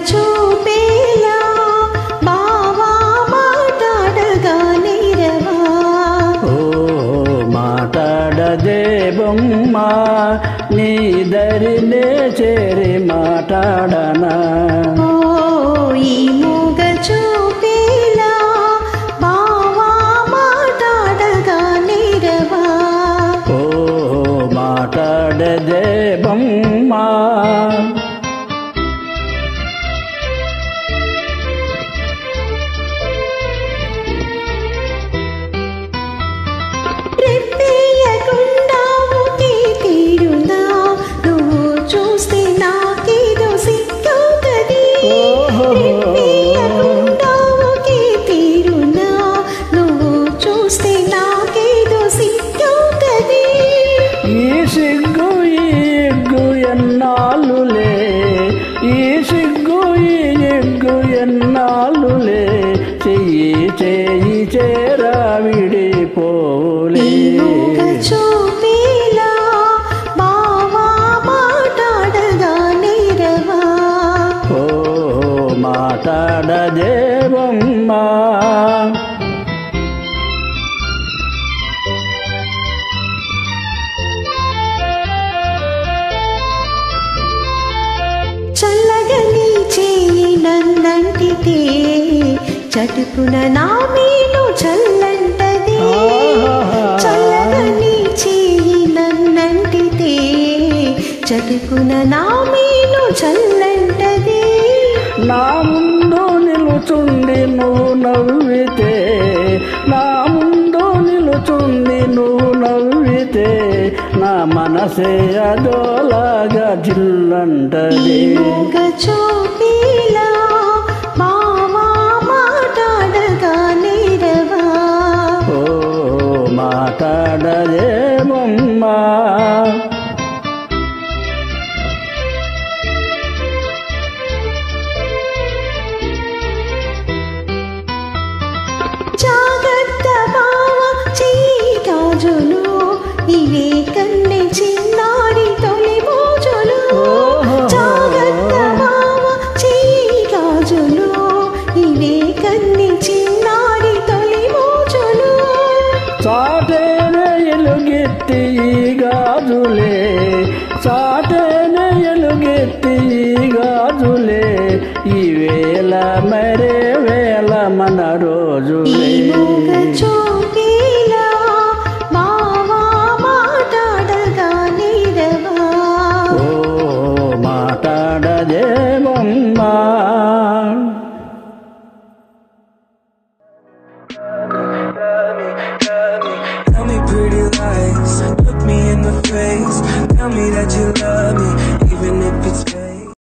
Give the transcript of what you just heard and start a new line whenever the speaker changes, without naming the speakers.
చూపేలా బావా మాట్లాడగా నీరవా.
ఓ మాట్లాడదే బొమ్మ నీ దరినే చేరి మాట్లాడనా.
ఓ ఈ మూగ చూపేలా బావా మాట్లాడగా నీరవా.
ఓ మాట్లాడదే బొమ్మ.
రెప్పేయకుండా ఒకే తీరునా నువ్వు చూస్తే నాకేదో సిగ్గవుతది. రెప్పేయకుండా ఒకే తీరునా నువ్వు చూస్తే నాకేదో సిగ్గవుతది.
ఈ సిగ్గు ఈ ఎగ్గు ఎన్నాళ్ళులే, ఈ సిగ్గు ఈ ఎగ్గు ఎన్నాళ్ళులే, చెయ్యి చేయి చేరా విడిపోలే.
మూగ చూపేలా బావా మాట్లాడగా నీరవా.
ఓ మాట్లాడదే బొమ్మ.
చల్లగా నీ చేయి నన్నంటితే చటుకున నా మీను చల్లంటది. చల్లగా నీ చేయి నన్నంటితే చటుకున నా మీను చల్లంటది.
నా ముందు నిలుచుండి నువ్వు నవ్వితే, నా ముందు నిలుచుండి నువ్వు నవ్వితే, నా మనసే అదోలాగా జిల్లంటది.
మూగ చూపేలా బావా మాట్లాడగా నీరవా.
ఓ మాట్లాడదే బొమ్మ.
జాగ్రత్త బావా చెయ్యి గాజులు ఇవే కన్నె చిన్నారి తొలి మోజులు. జాగ్రత్త బావా చెయ్యి గాజులు ఇవే కన్నె చిన్నారి తొలి మోజులు.
చాటేనే ఎలుగెత్తి ఈ గాజులే, చాటేనే ఎలుగెత్తి ఈ గాజులే, ఈ వేళ మరే వేళ మన రోజులే.
మూగ